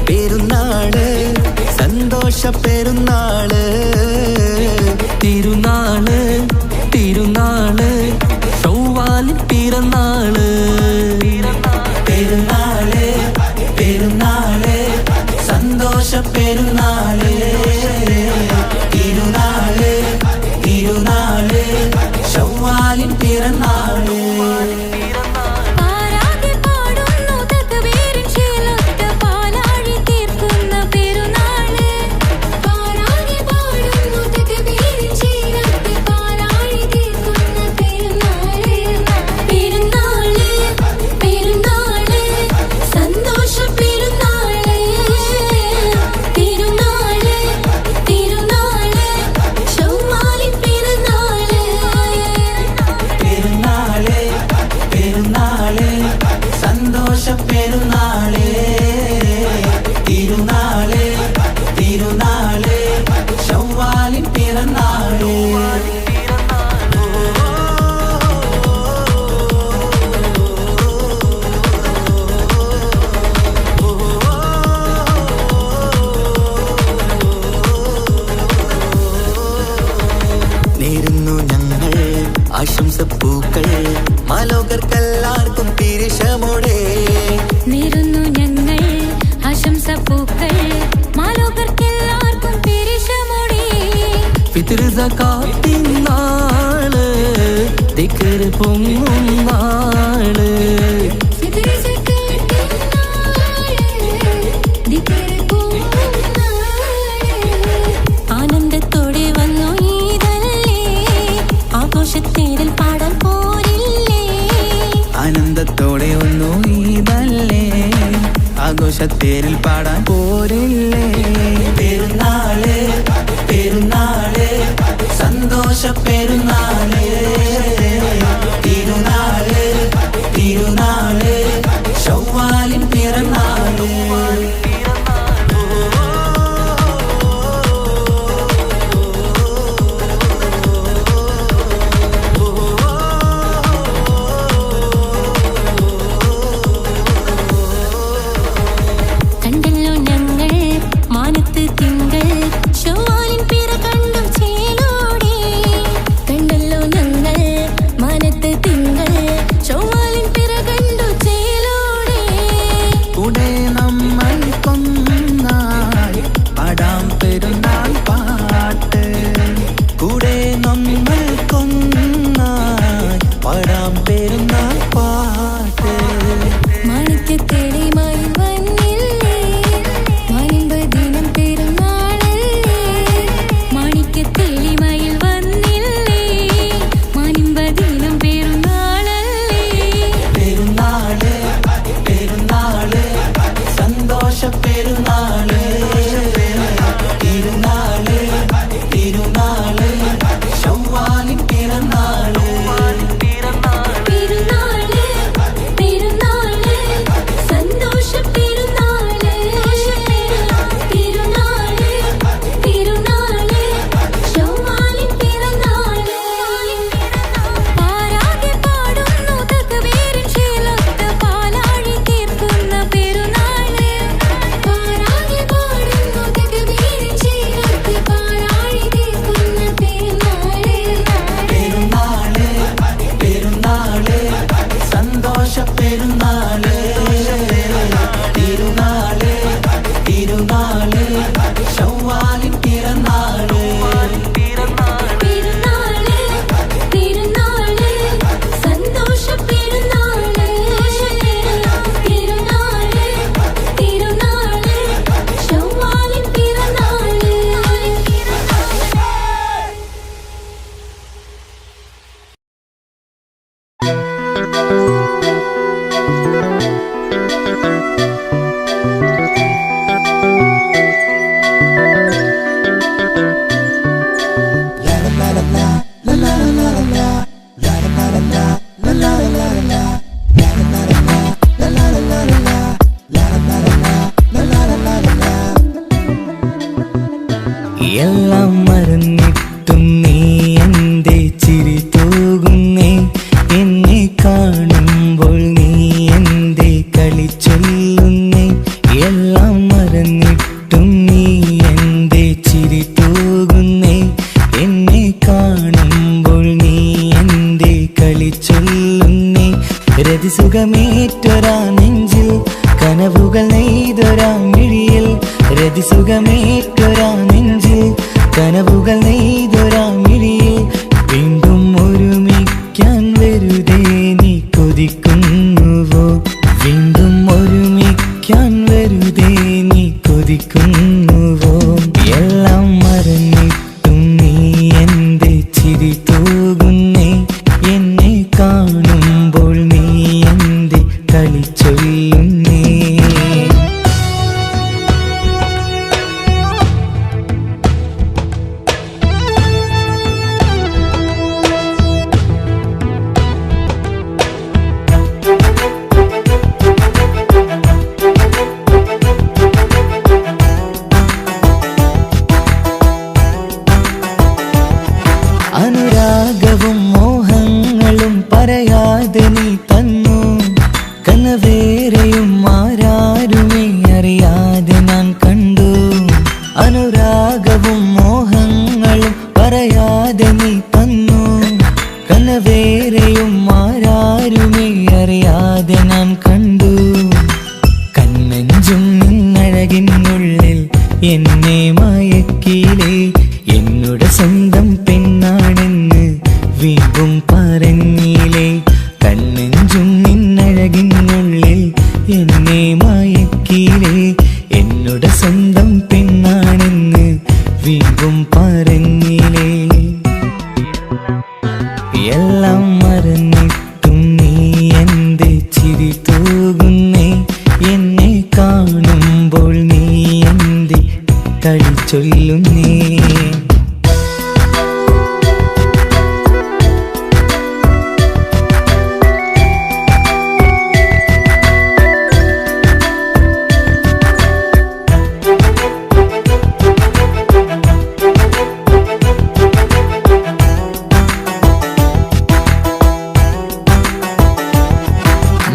പെരുന്നാള് സന്തോഷ പെരുന്നാള് തിരുനാള് തിരുനാള് ചൊവ്വാലിൻ പിറന്നാള് പെരുന്നാള് പെരുന്നാള് സന്തോഷ പെരുന്നാള് തിരുനാള് തിരുനാള് ചൊവ്വാലിൻ പിറന്നാള് പെരുന്നാള് തിരുനാള് തിരുനാള് ചൊവ്വാലിൻ പിറന്നാള് നേരുന്നു ഞങ്ങൾ ആശംസപ്പൂക്കൾ മാലോകർക്കെല്ലാവർക്കും പിരിശമോടെ നേരുന്നു ഞങ്ങൾ ആശംസപ്പൂക്കൾ മാലോകർക്കെല്ലാവർക്കും പിരിശമോടെ ഫിത്ർ സകാത്തിൻ നാള് ദിക്ർ പൊങ്ങും നാള് ആനന്ദത്തോടെ വന്നു ഈദല്ലേ ആഘോഷത്തേരിൽ പാടാൻ പോരില്ലേ ആനന്ദത്തോടെ ഒന്നു ഈദല്ലേ ആഘോഷത്തേരിൽ പാടാൻ പോരില്ലേ പെരുന്നാള് പെരുന്നാള് സന്തോഷ പെരുന്നാള് തിരുനാള് തിരുനാള് ചൊവ്വാലിൻ പിറന്നാള് കണ്ടല്ലോ ഞങ്ങൾ മാനത്ത് തിങ്കൾ ചൊവ്വാലിൻ പിറ കണ്ടു ചേലോടെ കണ്ടല്ലോ ഞങ്ങൾ മാനത്ത് തിങ്കൾ ചൊവ്വാലിൻ പിറ കണ്ടു ചേലോടെ കൂടെ നമ്മൾ കൊന്നായി പാടാം പെരുന്നാൾ പാട്ട് കൂടെ നമ്മൾ കൊന്നായി പാടാം പെരുന്നാൾ പാട്ട് മാണിക്യത്തേളിമായി വന്നില്ലേ മാനിമ്പദിനം പെരുന്നാളല്ലേ മാണിക്യത്തേളിമായി വന്നില്ലേ മാനിമ്പദിനം പെരുന്നാളല്ലേ പെരുന്നാള് പെരുന്നാള് സന്തോഷ പെരുന്നാള് തിരുനാള് തിരുനാള് ചൊവ്വാലിൻ പിറന്നാള് പെരുന്നാള് പെരുന്നാള് സന്തോഷ പെരുന്നാള് തിരുനാള് തിരുനാള് ചൊവ്വാലിൻ പിറന്നാള് പാരാകെ പാടുന്നു തക്ബീറിൻ ശീലത്ത് പാലാഴി തീർക്കുന്ന പെരുന്നാള് പാരാകെ പാടുന്നു തക്ബീറിൻ ശീലത്ത് പാലാഴി തീർക്കുന്ന പെരുന്നാള് പെരുന്നാള് പെരുന്നാള് സന്തോഷ പെരുന്നാള് തിരുനാള് തിരുനാള് ചൊവ്വാലിൻ പിറന്നാള് പെരുന്നാള് പെരുന്നാള് സന്തോഷ പെരുന്നാള് തിരുനാള് തിരുനാള് ചൊവ്വാലിൻ പിറന്നാള് എല്ലാം മറന്നിട്ടും നീ എന്റെ ചിരി തൂകുന്നേ എന്നെ കാണുമ്പോൾ നീ എന്റെ കളി ചൊല്ലുന്നേ എല്ലാം മറന്നിട്ടും രതിസുഖമേറ്റൊരാ നെഞ്ചിൽ കനവുകൾ നെയ്തൊരാ മിഴിയിൽ രതിസുഖമേറ്റൊരാ നെഞ്ചിൽ കനവുകൾ നെയ്തൊരാ മിഴിയിൽ വീണ്ടും ഒരുമിക്കാൻ വെറുതെ നീ കൊതിക്കുന്നുവോ വീണ്ടും ഒരുമിക്കാൻ വെറുതെ നീ കൊതിക്കുന്നുവോ എല്ലാം മറന്നിട്ടും നീ എന്റെ ചിരി തൂകുന്നേ എന്നെ കാണുമ്പോൾ നീ എന്റെ കളി ചൊല്ലുന്നേ അനുരാഗവും മോഹങ്ങളും പറയാതെ നീ തന്നു കനവേറെയും ആരാരുമേ അറിയാതെ ഞാൻ കണ്ടു അനുരാഗവും മോഹങ്ങളും പറയാതെ നീ തന്നു കനവേറെയും ആരാരുമേ അറിയാതെ ഞാൻ കണ്ടു കണ്ണെഞ്ചും നിന്നഴകിനുള്ളിൽ എന്നെ മയക്കിലേ എന്നോട് സ്വന്തം പെണ്ണാണെന്ന് വീണ്ടും പറഞ്ഞില്ലേ കണ്ണെഞ്ചും നിന്നഴകിനുള്ളിൽ എന്നെ മയക്കിലേ എന്നോട് സ്വന്തം പെണ്ണാണെന്ന് വീണ്ടും പറഞ്ഞില്ലേ എല്ലാം മറന്നിട്ടും നീ എന്റെ ചിരി തൂകുന്നേ എന്നെ കാണുമ്പോൾ നീ എന്റെ കളി ചൊല്ലുന്നേ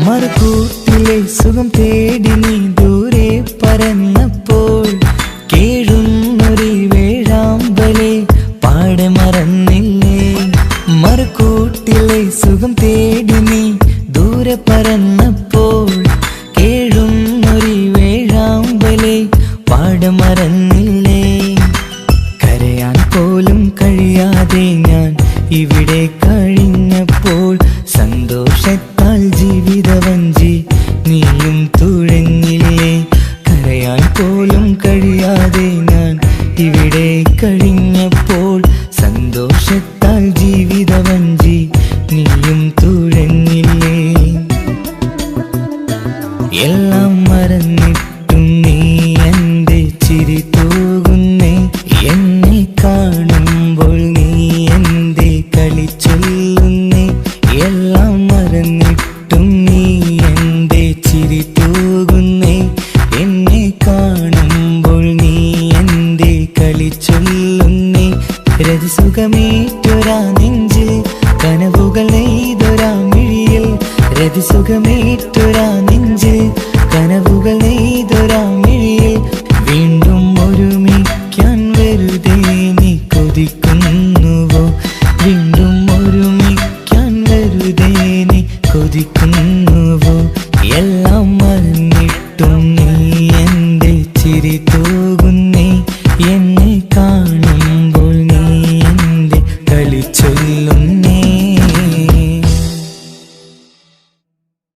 മറുകൂട്ടിലെ സുഖം തേടി നീ ദൂരെ പറന്നപ്പോൾ കേഴുന്നൊരു വേഴാമ്പലെ പാടെ മറന്നില്ലേ മറുകൂട്ടിലെ സുഖം തേടി നീ ദൂരെ പറന്നപ്പോൾ കേഴുന്നൊരു വേഴാമ്പലെ പാടെ മറന്നില്ലേ കരയാൻ പോലും കഴിയാതെ ഞാൻ ഇവിടെ കഴിഞ്ഞപ്പോൾ സന്തോഷത്താൽ ജീവിതവഞ്ചി നീയും തുഴഞ്ഞില്ലേ കരയാൻ പോലും കഴിയാതെ ഞാൻ ഇവിടെ കഴിഞ്ഞപ്പോൾ സന്തോഷത്താൽ ജീവിതവഞ്ചി നീയും തുഴഞ്ഞില്ലേ എല്ലാം മറന്നിട്ടും നീ എന്റെ ചിരി തൂകുന്നേ എന്നെ കാണുമ്പോൾ നീ എന്റെ കളി ചൊല്ലുന്നേ എല്ലാം മറന്നിട്ടും നീ എന്റെ ചിരി തൂകുന്നേ എന്നെ കാണുമ്പോൾ നീ എന്റെ കളി ചൊല്ലുന്നേ രതിസുഖമേറ്റൊരാ നെഞ്ചിൽ കനവുകൾ നെയ്തൊരാ മിഴിയിൽ രതിസുഖമേറ്റൊരാ നെഞ്ചിൽ കനവുകൾ നെയ്തൊരാ മിഴിയിൽ വീണ്ടും ഒരുമിക്കാൻ വെറുതെ നീ കൊതിക്കുന്നുവോ വീണ്ടും ഒരുമിക്കാൻ വെറുതെ നീ കൊതിക്കുന്നുവോ എല്ലാം മറന്നിട്ടും നീ എന്റെ ചിരി